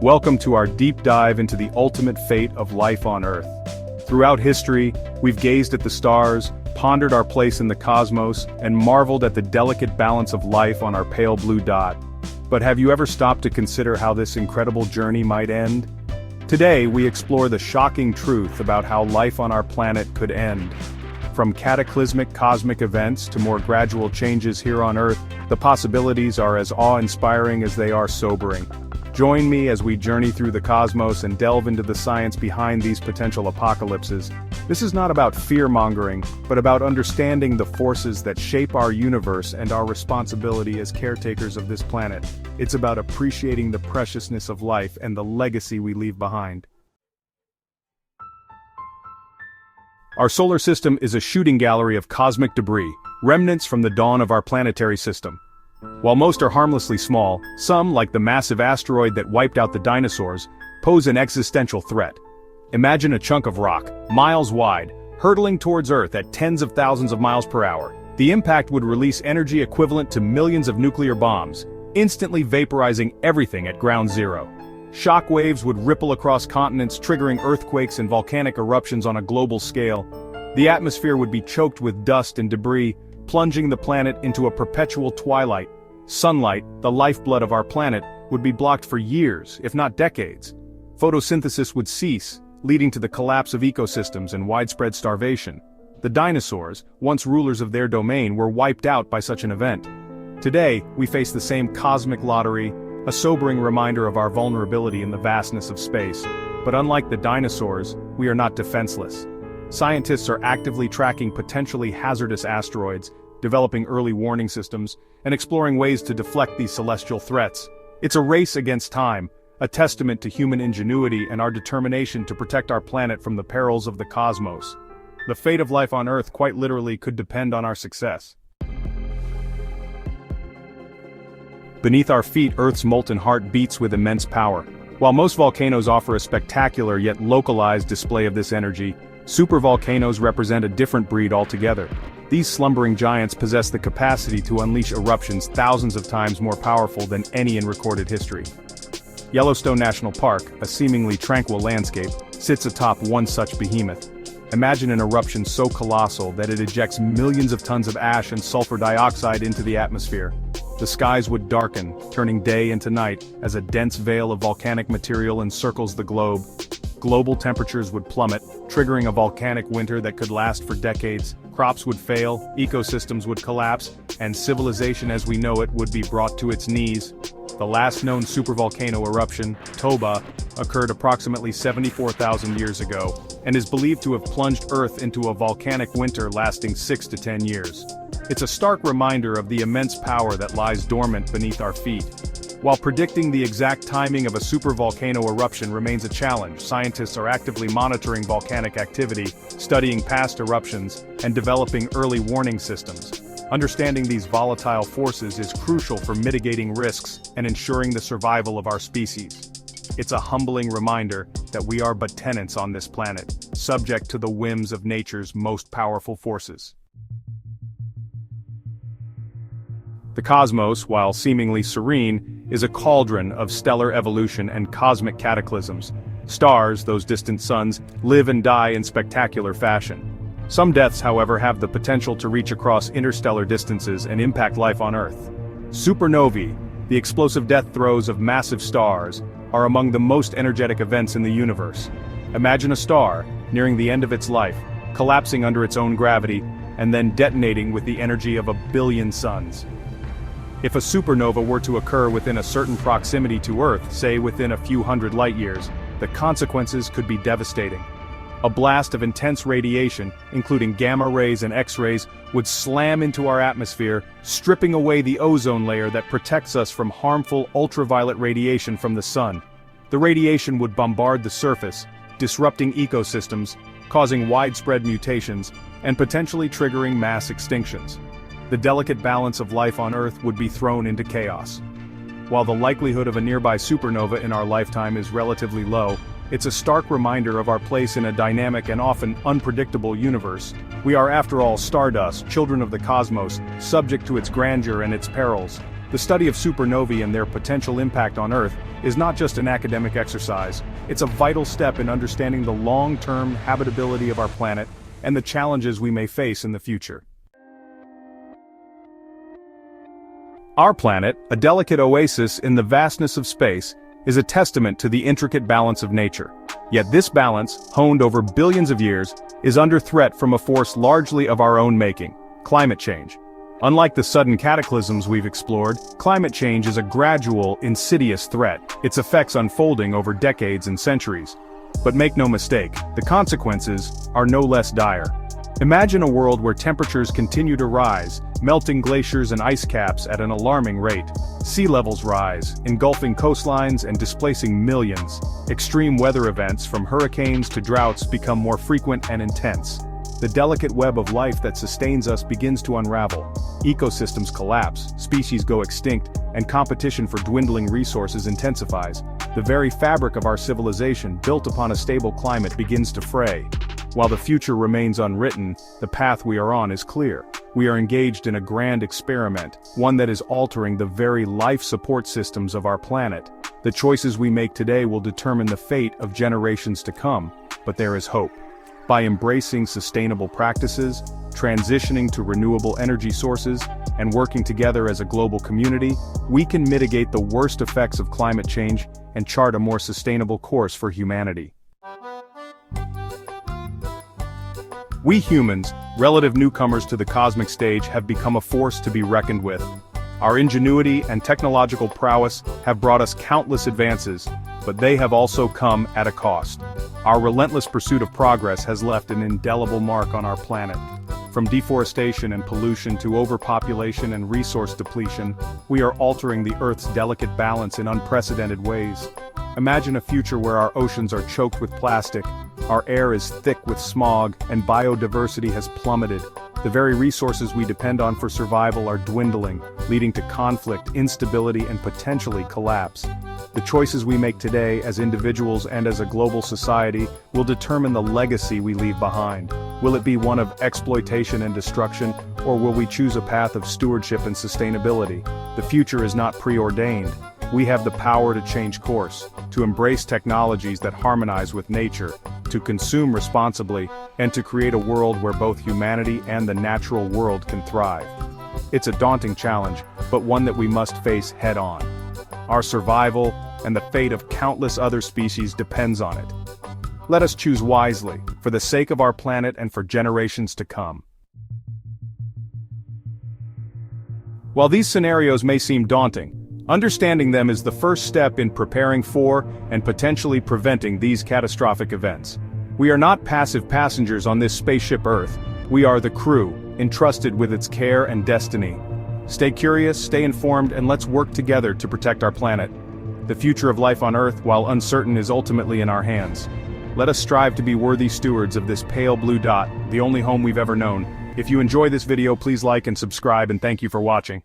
Welcome to our deep dive into the ultimate fate of life on Earth. Throughout history, we've gazed at the stars, pondered our place in the cosmos, and marveled at the delicate balance of life on our pale blue dot. But have you ever stopped to consider how this incredible journey might end? Today, we explore the shocking truth about how life on our planet could end. From cataclysmic cosmic events to more gradual changes here on Earth, the possibilities are as awe-inspiring as they are sobering. Join me as we journey through the cosmos and delve into the science behind these potential apocalypses. This is not about fear-mongering, but about understanding the forces that shape our universe and our responsibility as caretakers of this planet. It's about appreciating the preciousness of life and the legacy we leave behind. Our solar system is a shooting gallery of cosmic debris, remnants from the dawn of our planetary system. While most are harmlessly small, some, like the massive asteroid that wiped out the dinosaurs, pose an existential threat. Imagine a chunk of rock, miles wide, hurtling towards Earth at tens of thousands of miles per hour. The impact would release energy equivalent to millions of nuclear bombs, instantly vaporizing everything at ground zero. Shock waves would ripple across continents, triggering earthquakes and volcanic eruptions on a global scale. The atmosphere would be choked with dust and debris, plunging the planet into a perpetual twilight. Sunlight, the lifeblood of our planet, would be blocked for years, if not decades. Photosynthesis would cease, leading to the collapse of ecosystems and widespread starvation. The dinosaurs, once rulers of their domain, were wiped out by such an event. Today, we face the same cosmic lottery, a sobering reminder of our vulnerability in the vastness of space. But unlike the dinosaurs, we are not defenseless. Scientists are actively tracking potentially hazardous asteroids, developing early warning systems, and exploring ways to deflect these celestial threats. It's a race against time, a testament to human ingenuity and our determination to protect our planet from the perils of the cosmos. The fate of life on Earth quite literally could depend on our success. Beneath our feet, Earth's molten heart beats with immense power. While most volcanoes offer a spectacular yet localized display of this energy, supervolcanoes represent a different breed altogether. These slumbering giants possess the capacity to unleash eruptions thousands of times more powerful than any in recorded history. Yellowstone National Park, a seemingly tranquil landscape, sits atop one such behemoth. Imagine an eruption so colossal that it ejects millions of tons of ash and sulfur dioxide into the atmosphere. The skies would darken, turning day into night, as a dense veil of volcanic material encircles the globe. Global temperatures would plummet, triggering a volcanic winter that could last for decades. Crops would fail, ecosystems would collapse, and civilization as we know it would be brought to its knees. The last known supervolcano eruption, Toba, occurred approximately 74,000 years ago, and is believed to have plunged Earth into a volcanic winter lasting 6 to 10 years. It's a stark reminder of the immense power that lies dormant beneath our feet. While predicting the exact timing of a supervolcano eruption remains a challenge, scientists are actively monitoring volcanic activity, studying past eruptions, and developing early warning systems. Understanding these volatile forces is crucial for mitigating risks and ensuring the survival of our species. It's a humbling reminder that we are but tenants on this planet, subject to the whims of nature's most powerful forces. The cosmos, while seemingly serene, is a cauldron of stellar evolution and cosmic cataclysms. Stars, those distant suns, live and die in spectacular fashion. Some deaths, however, have the potential to reach across interstellar distances and impact life on Earth. Supernovae, the explosive death throes of massive stars, are among the most energetic events in the universe. Imagine a star, nearing the end of its life, collapsing under its own gravity, and then detonating with the energy of 1 billion suns. If a supernova were to occur within a certain proximity to Earth, say within a few hundred light-years, the consequences could be devastating. A blast of intense radiation, including gamma rays and X-rays, would slam into our atmosphere, stripping away the ozone layer that protects us from harmful ultraviolet radiation from the sun. The radiation would bombard the surface, disrupting ecosystems, causing widespread mutations, and potentially triggering mass extinctions. The delicate balance of life on Earth would be thrown into chaos. While the likelihood of a nearby supernova in our lifetime is relatively low, it's a stark reminder of our place in a dynamic and often unpredictable universe. We are, after all, stardust, children of the cosmos, subject to its grandeur and its perils. The study of supernovae and their potential impact on Earth is not just an academic exercise, it's a vital step in understanding the long-term habitability of our planet and the challenges we may face in the future. Our planet, a delicate oasis in the vastness of space, is a testament to the intricate balance of nature. Yet this balance, honed over billions of years, is under threat from a force largely of our own making: climate change. Unlike the sudden cataclysms we've explored, climate change is a gradual, insidious threat, its effects unfolding over decades and centuries. But make no mistake, the consequences are no less dire. Imagine a world where temperatures continue to rise, melting glaciers and ice caps at an alarming rate. Sea levels rise, engulfing coastlines and displacing millions. Extreme weather events, from hurricanes to droughts, become more frequent and intense. The delicate web of life that sustains us begins to unravel. Ecosystems collapse, species go extinct, and competition for dwindling resources intensifies. The very fabric of our civilization, built upon a stable climate, begins to fray. While the future remains unwritten, the path we are on is clear. We are engaged in a grand experiment, one that is altering the very life support systems of our planet. The choices we make today will determine the fate of generations to come, but there is hope. By embracing sustainable practices, transitioning to renewable energy sources, and working together as a global community, we can mitigate the worst effects of climate change and chart a more sustainable course for humanity. We humans, relative newcomers to the cosmic stage, have become a force to be reckoned with. Our ingenuity and technological prowess have brought us countless advances, but they have also come at a cost. Our relentless pursuit of progress has left an indelible mark on our planet. From deforestation and pollution to overpopulation and resource depletion, we are altering the Earth's delicate balance in unprecedented ways. Imagine a future where our oceans are choked with plastic, our air is thick with smog, and biodiversity has plummeted. The very resources we depend on for survival are dwindling, leading to conflict, instability, and potentially collapse. The choices we make today as individuals and as a global society will determine the legacy we leave behind. Will it be one of exploitation and destruction, or will we choose a path of stewardship and sustainability? The future is not preordained. We have the power to change course, to embrace technologies that harmonize with nature, to consume responsibly, and to create a world where both humanity and the natural world can thrive. It's a daunting challenge, but one that we must face head-on. Our survival, and the fate of countless other species, depends on it. Let us choose wisely, for the sake of our planet and for generations to come. While these scenarios may seem daunting, understanding them is the first step in preparing for and potentially preventing these catastrophic events. We are not passive passengers on this spaceship Earth. We are the crew, entrusted with its care and destiny. Stay curious, stay informed, and let's work together to protect our planet. The future of life on Earth, while uncertain, is ultimately in our hands. Let us strive to be worthy stewards of this pale blue dot, the only home we've ever known. If you enjoy this video, please like and subscribe, and thank you for watching.